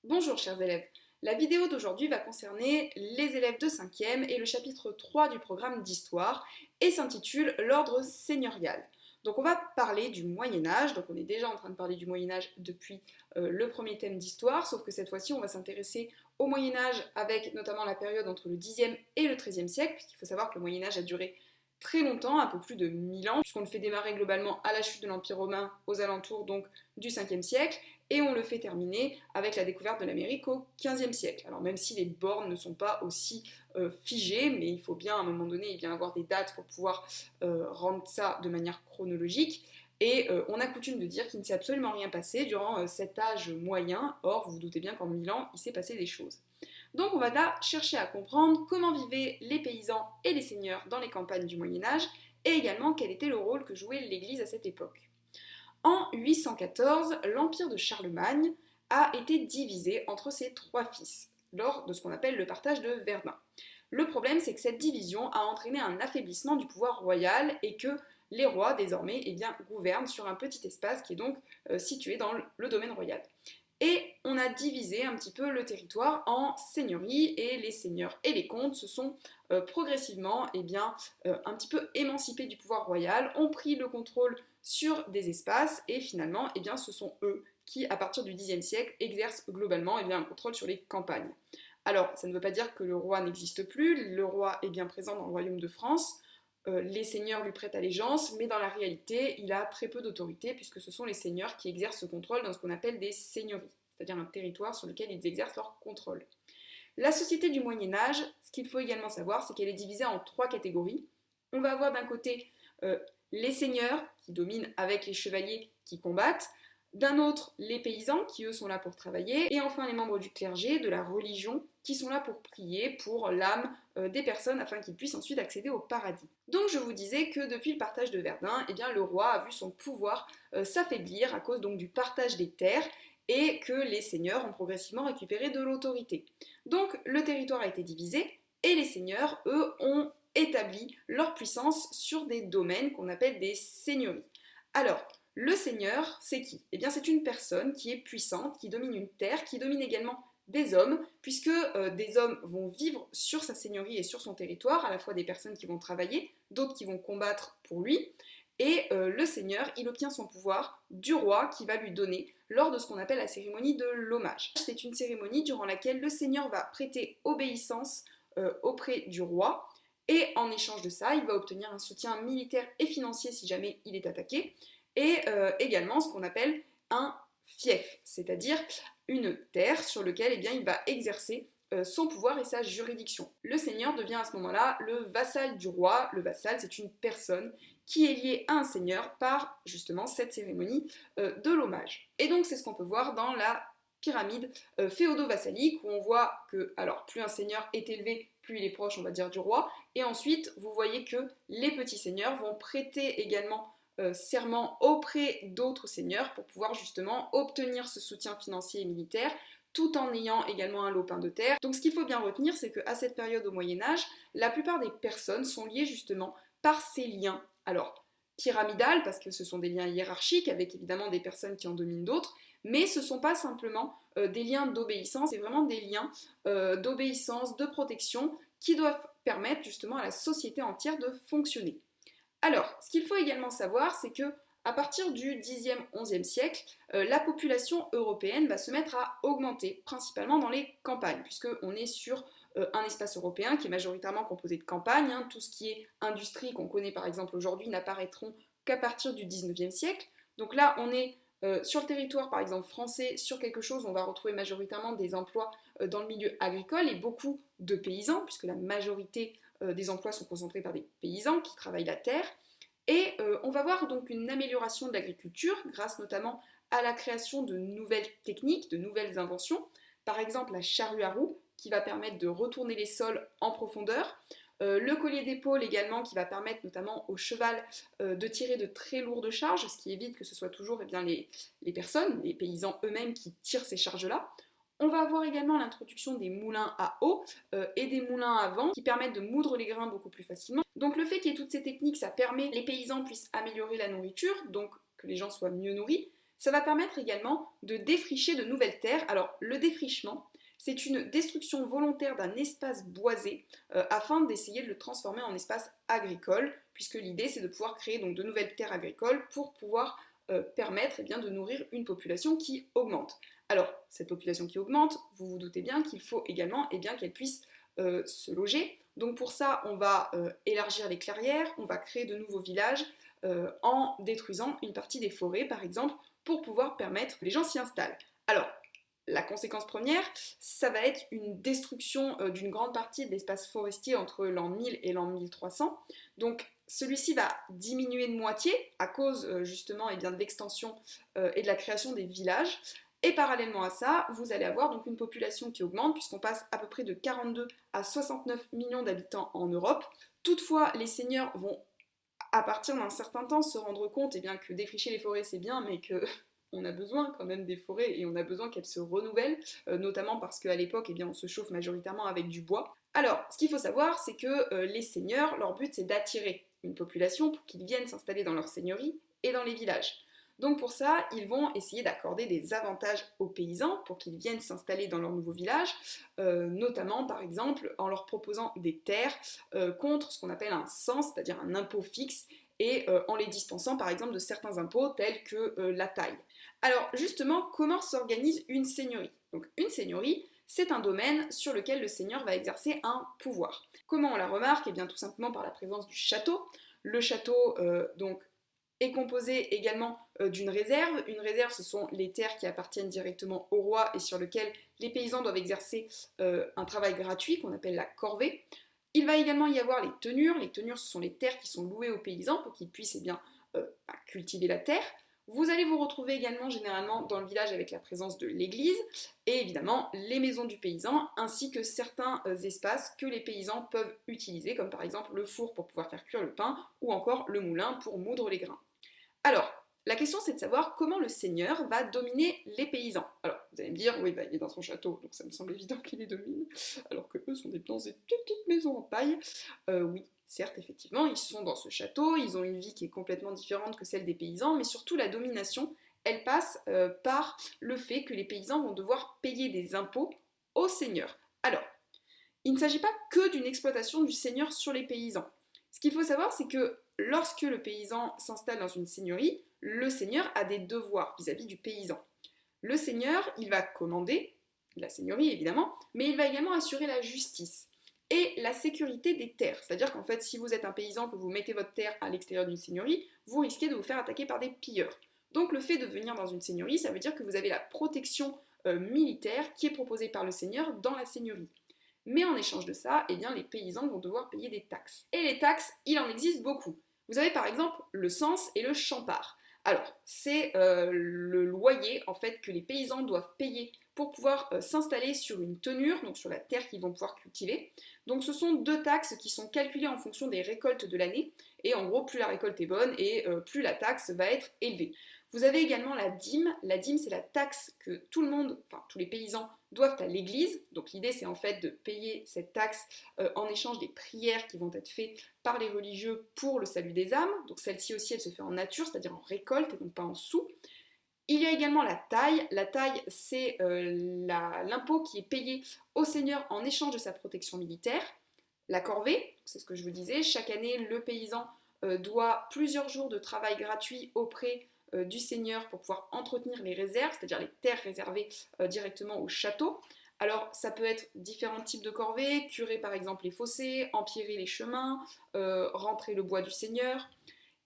Bonjour chers élèves, la vidéo d'aujourd'hui va concerner les élèves de 5e et le chapitre 3 du programme d'histoire et s'intitule l'ordre seigneurial. Donc on va parler du Moyen-Âge, donc on est déjà en train de parler du Moyen-Âge depuis le premier thème d'histoire, sauf que cette fois-ci on va s'intéresser au Moyen-Âge avec notamment la période entre le 10e et le 13e siècle, puisqu'il faut savoir que le Moyen-Âge a duré très longtemps, un peu plus de 1000 ans, puisqu'on le fait démarrer globalement à la chute de l'Empire romain aux alentours donc du 5e siècle, et on le fait terminer avec la découverte de l'Amérique au XVe siècle. Alors même si les bornes ne sont pas aussi figées, mais il faut bien à un moment donné avoir des dates pour pouvoir rendre ça de manière chronologique. Et on a coutume de dire qu'il ne s'est absolument rien passé durant cet âge moyen. Or, vous vous doutez bien qu'en 1000 ans, il s'est passé des choses. Donc on va là chercher à comprendre comment vivaient les paysans et les seigneurs dans les campagnes du Moyen-Âge, et également quel était le rôle que jouait l'Église à cette époque. En 814, l'empire de Charlemagne a été divisé entre ses trois fils, lors de ce qu'on appelle le partage de Verdun. Le problème, c'est que cette division a entraîné un affaiblissement du pouvoir royal et que les rois, désormais, gouvernent sur un petit espace qui est donc situé dans le domaine royal. Et on a divisé un petit peu le territoire en seigneuries, et les seigneurs et les comtes se sont progressivement un petit peu émancipés du pouvoir royal, ont pris le contrôle sur des espaces, et finalement ce sont eux qui, à partir du Xe siècle, exercent globalement un contrôle sur les campagnes. Alors, ça ne veut pas dire que le roi n'existe plus, le roi est bien présent dans le royaume de France, les seigneurs lui prêtent allégeance, mais dans la réalité, il a très peu d'autorité puisque ce sont les seigneurs qui exercent ce contrôle dans ce qu'on appelle des seigneuries, c'est-à-dire un territoire sur lequel ils exercent leur contrôle. La société du Moyen-Âge, ce qu'il faut également savoir, c'est qu'elle est divisée en trois catégories. On va avoir d'un côté euh, les seigneurs qui dominent avec les chevaliers qui combattent, d'un autre les paysans qui eux sont là pour travailler, et enfin les membres du clergé, de la religion, qui sont là pour prier pour l'âme des personnes afin qu'ils puissent ensuite accéder au paradis. Donc je vous disais que depuis le partage de Verdun, le roi a vu son pouvoir s'affaiblir à cause donc du partage des terres, et que les seigneurs ont progressivement récupéré de l'autorité. Donc le territoire a été divisé, et les seigneurs, eux, ont établi leur puissance sur des domaines qu'on appelle des seigneuries. Alors, le seigneur, c'est qui? Eh bien, c'est une personne qui est puissante, qui domine une terre, qui domine également des hommes, puisque des hommes vont vivre sur sa seigneurie et sur son territoire, à la fois des personnes qui vont travailler, d'autres qui vont combattre pour lui, et le seigneur, il obtient son pouvoir du roi qui va lui donner lors de ce qu'on appelle la cérémonie de l'hommage. C'est une cérémonie durant laquelle le seigneur va prêter obéissance auprès du roi, et en échange de ça, il va obtenir un soutien militaire et financier si jamais il est attaqué, et également ce qu'on appelle un fief, c'est-à-dire une terre sur laquelle il va exercer son pouvoir et sa juridiction. Le seigneur devient à ce moment-là le vassal du roi. Le vassal, c'est une personne qui est liée à un seigneur par justement cette cérémonie de l'hommage. Et donc c'est ce qu'on peut voir dans la pyramide féodo-vassalique, où on voit que alors plus un seigneur est élevé, plus il est proche, on va dire, du roi, et ensuite vous voyez que les petits seigneurs vont prêter également serment auprès d'autres seigneurs pour pouvoir justement obtenir ce soutien financier et militaire, tout en ayant également un lopin de terre. Donc ce qu'il faut bien retenir, c'est qu'à cette période au Moyen-Âge, la plupart des personnes sont liées justement par ces liens. Alors, pyramidal, parce que ce sont des liens hiérarchiques, avec évidemment des personnes qui en dominent d'autres, mais ce ne sont pas simplement des liens d'obéissance, c'est vraiment des liens d'obéissance, de protection, qui doivent permettre justement à la société entière de fonctionner. Alors, ce qu'il faut également savoir, c'est que à partir du Xe, XIe siècle, la population européenne va se mettre à augmenter, principalement dans les campagnes, puisqu'on est sur un espace européen qui est majoritairement composé de campagnes. Tout ce qui est industrie qu'on connaît par exemple aujourd'hui n'apparaîtront qu'à partir du XIXe siècle. Donc là, on est sur le territoire par exemple français, sur quelque chose où on va retrouver majoritairement des emplois dans le milieu agricole et beaucoup de paysans, puisque la majorité des emplois sont concentrés par des paysans qui travaillent la terre. Et on va voir donc une amélioration de l'agriculture grâce notamment à la création de nouvelles techniques, de nouvelles inventions. Par exemple la charrue à roues qui va permettre de retourner les sols en profondeur. Le collier d'épaule également qui va permettre notamment au cheval de tirer de très lourdes charges, ce qui évite que ce soit toujours les personnes, les paysans eux-mêmes qui tirent ces charges-là. On va avoir également l'introduction des moulins à eau et des moulins à vent qui permettent de moudre les grains beaucoup plus facilement. Donc le fait qu'il y ait toutes ces techniques, ça permet que les paysans puissent améliorer la nourriture, donc que les gens soient mieux nourris. Ça va permettre également de défricher de nouvelles terres. Alors le défrichement, c'est une destruction volontaire d'un espace boisé afin d'essayer de le transformer en espace agricole, puisque l'idée c'est de pouvoir créer donc de nouvelles terres agricoles pour pouvoir permettre eh bien, de nourrir une population qui augmente. Alors cette population qui augmente, vous vous doutez bien qu'il faut également eh bien, qu'elle puisse se loger. Donc pour ça, on va élargir les clairières, on va créer de nouveaux villages en détruisant une partie des forêts par exemple pour pouvoir permettre que les gens s'y installent. Alors la conséquence première, ça va être une destruction d'une grande partie de l'espace forestier entre l'an 1000 et l'an 1300. Donc celui-ci va diminuer de moitié à cause justement eh bien, de l'extension et de la création des villages. Et parallèlement à ça, vous allez avoir donc une population qui augmente puisqu'on passe à peu près de 42 à 69 millions d'habitants en Europe. Toutefois, les seigneurs vont à partir d'un certain temps se rendre compte eh bien, que défricher les forêts c'est bien, mais que on a besoin quand même des forêts et on a besoin qu'elles se renouvellent, notamment parce qu'à l'époque, eh bien, on se chauffe majoritairement avec du bois. Alors, ce qu'il faut savoir, c'est que les seigneurs, leur but, c'est d'attirer une population pour qu'ils viennent s'installer dans leur seigneurie et dans les villages. Donc pour ça, ils vont essayer d'accorder des avantages aux paysans pour qu'ils viennent s'installer dans leur nouveau village, notamment par exemple en leur proposant des terres contre ce qu'on appelle un cens, c'est-à-dire un impôt fixe, et en les dispensant par exemple de certains impôts tels que la taille. Alors justement, comment s'organise une seigneurie? Donc une seigneurie, c'est un domaine sur lequel le seigneur va exercer un pouvoir. Comment on la remarque? Eh bien tout simplement par la présence du château. Le château donc est composé également d'une réserve. Une réserve, ce sont les terres qui appartiennent directement au roi et sur lesquelles les paysans doivent exercer un travail gratuit qu'on appelle la corvée. Il va également y avoir les tenures. Les tenures, ce sont les terres qui sont louées aux paysans pour qu'ils puissent eh bien, cultiver la terre. Vous allez vous retrouver également généralement dans le village avec la présence de l'église et évidemment les maisons du paysan ainsi que certains espaces que les paysans peuvent utiliser comme par exemple le four pour pouvoir faire cuire le pain ou encore le moulin pour moudre les grains. Alors, la question c'est de savoir comment le seigneur va dominer les paysans. Alors, vous allez me dire, oui, bah, il est dans son château, donc ça me semble évident qu'il les domine, alors que eux sont dans des petites maisons en paille. Oui, certes, effectivement, ils sont dans ce château, ils ont une vie qui est complètement différente que celle des paysans, mais surtout la domination, elle passe par le fait que les paysans vont devoir payer des impôts au seigneur. Alors, il ne s'agit pas que d'une exploitation du seigneur sur les paysans. Ce qu'il faut savoir, c'est que lorsque le paysan s'installe dans une seigneurie, le seigneur a des devoirs vis-à-vis du paysan. Le seigneur, il va commander la seigneurie évidemment, mais il va également assurer la justice et la sécurité des terres. C'est-à-dire qu'en fait, si vous êtes un paysan, que vous mettez votre terre à l'extérieur d'une seigneurie, vous risquez de vous faire attaquer par des pilleurs. Donc le fait de venir dans une seigneurie, ça veut dire que vous avez la protection militaire qui est proposée par le seigneur dans la seigneurie. Mais en échange de ça, eh bien, les paysans vont devoir payer des taxes. Et les taxes, il en existe beaucoup. Vous avez par exemple le cens et le champard. Alors, c'est le loyer en fait que les paysans doivent payer pour pouvoir s'installer sur une tenure, donc sur la terre qu'ils vont pouvoir cultiver. Donc ce sont deux taxes qui sont calculées en fonction des récoltes de l'année, et en gros, plus la récolte est bonne et plus la taxe va être élevée. Vous avez également la dîme. La dîme, c'est la taxe que tout le monde, enfin tous les paysans, doivent à l'église. Donc l'idée, c'est en fait de payer cette taxe en échange des prières qui vont être faites par les religieux pour le salut des âmes. Donc celle-ci aussi, elle se fait en nature, c'est-à-dire en récolte et donc pas en sous. Il y a également la taille. La taille, c'est l'impôt qui est payé au seigneur en échange de sa protection militaire. La corvée, c'est ce que je vous disais, chaque année, le paysan doit plusieurs jours de travail gratuit auprès du seigneur pour pouvoir entretenir les réserves, c'est-à-dire les terres réservées directement au château. Alors ça peut être différents types de corvées, curer par exemple les fossés, empierrer les chemins, rentrer le bois du seigneur.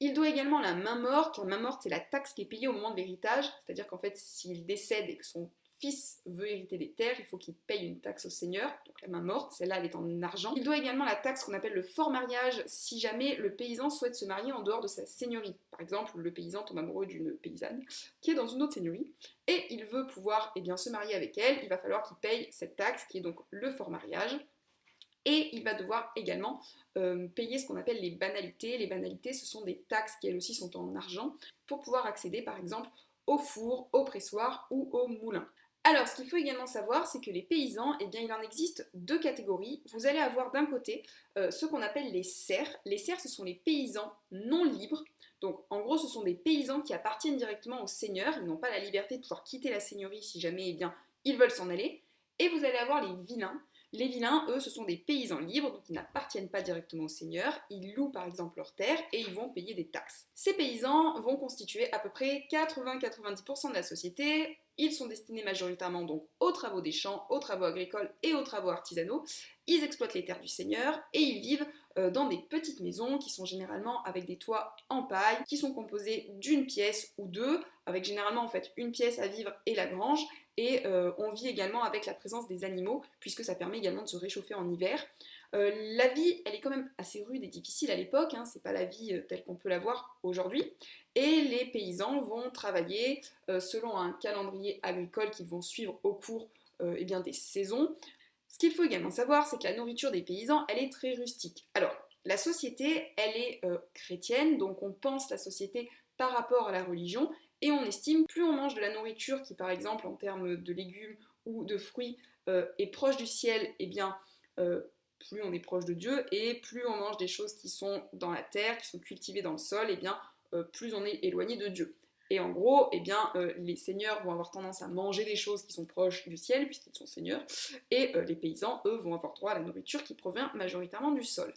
Il doit également la main morte. La main morte, c'est la taxe qui est payée au moment de l'héritage, c'est-à-dire qu'en fait, s'il décède et que son fils veut hériter des terres, il faut qu'il paye une taxe au seigneur, donc la main morte, celle-là elle est en argent. Il doit également la taxe qu'on appelle le fort mariage si jamais le paysan souhaite se marier en dehors de sa seigneurie. Par exemple, le paysan tombe amoureux d'une paysanne qui est dans une autre seigneurie et il veut pouvoir se marier avec elle, il va falloir qu'il paye cette taxe qui est donc le fort mariage. Et il va devoir également payer ce qu'on appelle les banalités. Les banalités, ce sont des taxes qui elles aussi sont en argent pour pouvoir accéder par exemple au four, au pressoir ou au moulin. Alors, ce qu'il faut également savoir, c'est que les paysans, eh bien, il en existe deux catégories. Vous allez avoir d'un côté ce qu'on appelle les serfs. Les serfs, ce sont les paysans non libres. Donc en gros, ce sont des paysans qui appartiennent directement au seigneur, ils n'ont pas la liberté de pouvoir quitter la seigneurie si jamais ils veulent s'en aller. Et vous allez avoir les vilains. Les vilains, eux, ce sont des paysans libres, donc ils n'appartiennent pas directement au seigneur, ils louent par exemple leurs terres et ils vont payer des taxes. Ces paysans vont constituer à peu près 80-90% de la société, ils sont destinés majoritairement donc aux travaux des champs, aux travaux agricoles et aux travaux artisanaux. Ils exploitent les terres du seigneur et ils vivent dans des petites maisons qui sont généralement avec des toits en paille, qui sont composées d'une pièce ou deux, avec généralement en fait une pièce à vivre et la grange. Et on vit également avec la présence des animaux, puisque ça permet également de se réchauffer en hiver. La vie, elle est quand même assez rude et difficile à l'époque, hein, c'est pas la vie telle qu'on peut la voir aujourd'hui. Et les paysans vont travailler selon un calendrier agricole qu'ils vont suivre au cours eh bien, des saisons. Ce qu'il faut également savoir, c'est que la nourriture des paysans, elle est très rustique. Alors, la société, elle est chrétienne, donc on pense la société par rapport à la religion, et on estime plus on mange de la nourriture qui, par exemple, en termes de légumes ou de fruits, est proche du ciel, et bien, plus on est proche de Dieu, et plus on mange des choses qui sont dans la terre, qui sont cultivées dans le sol, et bien, plus on est éloigné de Dieu. Et en gros, eh bien, les seigneurs vont avoir tendance à manger des choses qui sont proches du ciel, puisqu'ils sont seigneurs, et les paysans, eux, vont avoir droit à la nourriture qui provient majoritairement du sol.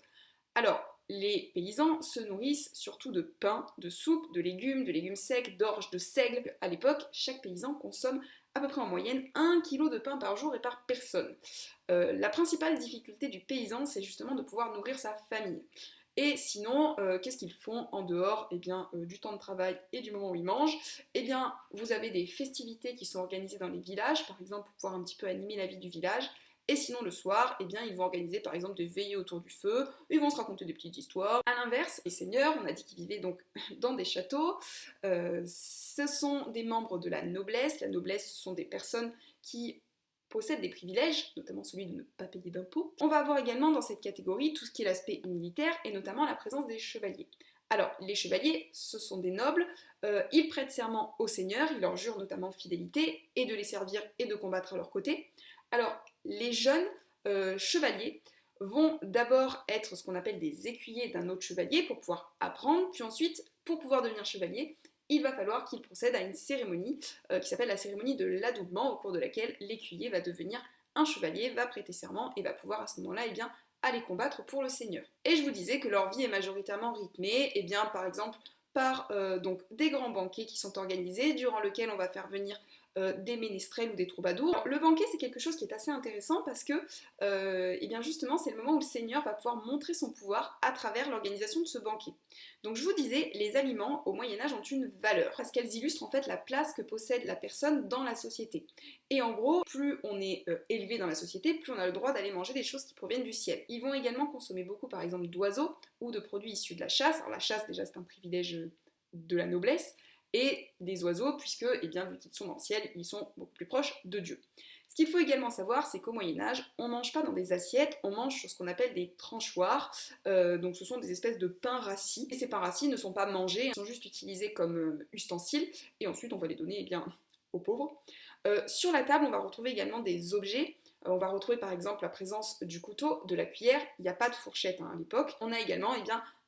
Alors, les paysans se nourrissent surtout de pain, de soupe, de légumes secs, d'orge, de seigle. À l'époque, chaque paysan consomme à peu près en moyenne 1 kg de pain par jour et par personne. La principale difficulté du paysan, c'est justement de pouvoir nourrir sa famille. Et sinon, qu'est-ce qu'ils font en dehors du temps de travail et du moment où ils mangent? Eh bien, vous avez des festivités qui sont organisées dans les villages, par exemple pour pouvoir un petit peu animer la vie du village. Et sinon, le soir, eh bien, ils vont organiser par exemple des veillées autour du feu, ils vont se raconter des petites histoires. À l'inverse, les seigneurs, on a dit qu'ils vivaient donc dans des châteaux, ce sont des membres de la noblesse. La noblesse, ce sont des personnes qui possèdent des privilèges, notamment celui de ne pas payer d'impôts. On va avoir également dans cette catégorie tout ce qui est l'aspect militaire et notamment la présence des chevaliers. Alors, les chevaliers, ce sont des nobles, ils prêtent serment aux seigneurs, ils leur jurent notamment fidélité et de les servir et de combattre à leur côté. Alors, les jeunes chevaliers vont d'abord être ce qu'on appelle des écuyers d'un autre chevalier pour pouvoir apprendre, puis ensuite, pour pouvoir devenir chevalier, il va falloir qu'ils procèdent à une cérémonie qui s'appelle la cérémonie de l'adoubement, au cours de laquelle l'écuyer va devenir un chevalier, va prêter serment et va pouvoir à ce moment-là aller combattre pour le seigneur. Et je vous disais que leur vie est majoritairement rythmée, par exemple par donc des grands banquets qui sont organisés, durant lesquels on va faire venir des ménestrels ou des troubadours. Alors, le banquet, c'est quelque chose qui est assez intéressant parce que justement c'est le moment où le seigneur va pouvoir montrer son pouvoir à travers l'organisation de ce banquet. Donc je vous disais, les aliments au Moyen-Âge ont une valeur parce qu'elles illustrent en fait la place que possède la personne dans la société. Et en gros, plus on est élevé dans la société, plus on a le droit d'aller manger des choses qui proviennent du ciel. Ils vont également consommer beaucoup par exemple d'oiseaux ou de produits issus de la chasse. Alors la chasse déjà c'est un privilège de la noblesse, et des oiseaux, puisque, vu qu'ils sont dans le ciel, ils sont beaucoup plus proches de Dieu. Ce qu'il faut également savoir, c'est qu'au Moyen-Âge, on ne mange pas dans des assiettes, on mange sur ce qu'on appelle des tranchoirs, donc ce sont des espèces de pains rassis, et ces pains rassis ne sont pas mangés, ils sont juste utilisés comme ustensiles, et ensuite on va les donner aux pauvres. Sur la table, on va retrouver également des objets. On va retrouver par exemple la présence du couteau, de la cuillère, il n'y a pas de fourchette à l'époque. On a également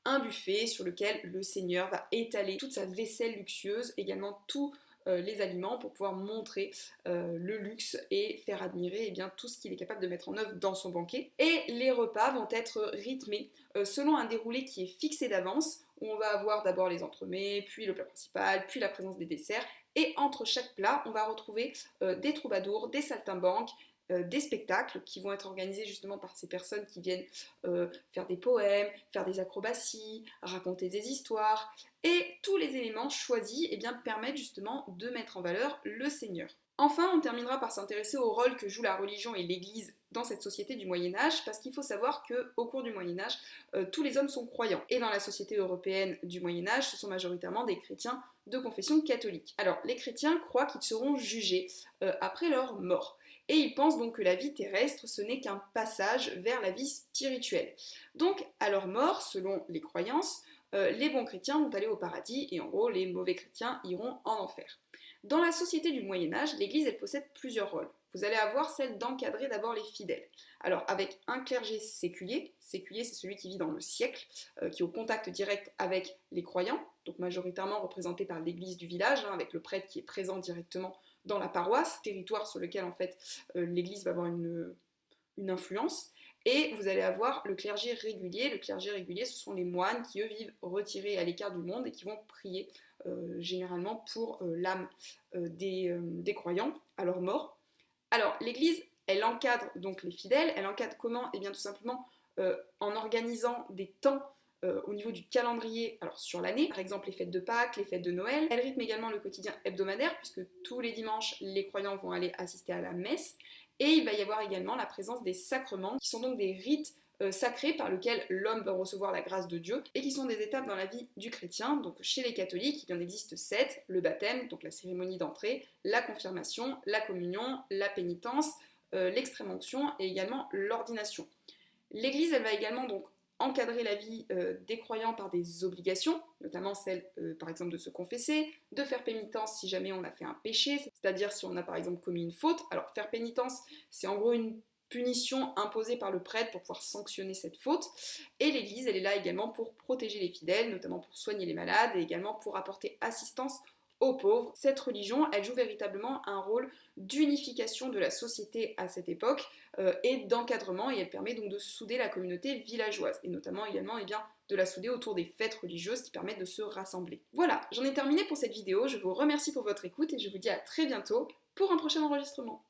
un buffet sur lequel le seigneur va étaler toute sa vaisselle luxueuse, également tous les aliments pour pouvoir montrer le luxe et faire admirer tout ce qu'il est capable de mettre en œuvre dans son banquet. Et les repas vont être rythmés selon un déroulé qui est fixé d'avance, où on va avoir d'abord les entremets, puis le plat principal, puis la présence des desserts, et entre chaque plat, on va retrouver des troubadours, des saltimbanques, des spectacles qui vont être organisés justement par ces personnes qui viennent faire des poèmes, faire des acrobaties, raconter des histoires, et tous les éléments choisis permettent justement de mettre en valeur le seigneur. Enfin, on terminera par s'intéresser au rôle que joue la religion et l'Église dans cette société du Moyen-Âge, parce qu'il faut savoir qu'au cours du Moyen-Âge, tous les hommes sont croyants. Et dans la société européenne du Moyen-Âge, ce sont majoritairement des chrétiens de confession catholique. Alors, les chrétiens croient qu'ils seront jugés après leur mort. Et ils pensent donc que la vie terrestre, ce n'est qu'un passage vers la vie spirituelle. Donc, à leur mort, selon les croyances, les bons chrétiens vont aller au paradis, et en gros, les mauvais chrétiens iront en enfer. Dans la société du Moyen-Âge, l'Église elle possède plusieurs rôles. Vous allez avoir celle d'encadrer d'abord les fidèles. Alors avec un clergé séculier, séculier c'est celui qui vit dans le siècle, qui est au contact direct avec les croyants, donc majoritairement représenté par l'église du village, hein, avec le prêtre qui est présent directement dans la paroisse, territoire sur lequel en fait l'église va avoir une influence. Et vous allez avoir le clergé régulier. Le clergé régulier, ce sont les moines qui, eux, vivent retirés à l'écart du monde et qui vont prier généralement pour l'âme des croyants à leur mort. Alors, l'Église, elle encadre donc les fidèles. Elle encadre comment? Eh bien, tout simplement en organisant des temps au niveau du calendrier, alors sur l'année, par exemple les fêtes de Pâques, les fêtes de Noël. Elle rythme également le quotidien hebdomadaire, puisque tous les dimanches, les croyants vont aller assister à la messe. Et il va y avoir également la présence des sacrements, qui sont donc des rites sacrés par lesquels l'homme va recevoir la grâce de Dieu, et qui sont des étapes dans la vie du chrétien. Donc chez les catholiques, il y en existe 7, le baptême, donc la cérémonie d'entrée, la confirmation, la communion, la pénitence, l'extrême-onction et également l'ordination. L'Église, elle va également donc encadrer la vie des croyants par des obligations, notamment celle, par exemple, de se confesser, de faire pénitence si jamais on a fait un péché, c'est-à-dire si on a par exemple commis une faute. Alors faire pénitence, c'est en gros une punition imposée par le prêtre pour pouvoir sanctionner cette faute. Et l'Église, elle est là également pour protéger les fidèles, notamment pour soigner les malades et également pour apporter assistance aux pauvres. Cette religion, elle joue véritablement un rôle d'unification de la société à cette époque et d'encadrement, et elle permet donc de souder la communauté villageoise, et notamment également de la souder autour des fêtes religieuses qui permettent de se rassembler. Voilà, j'en ai terminé pour cette vidéo, je vous remercie pour votre écoute et je vous dis à très bientôt pour un prochain enregistrement.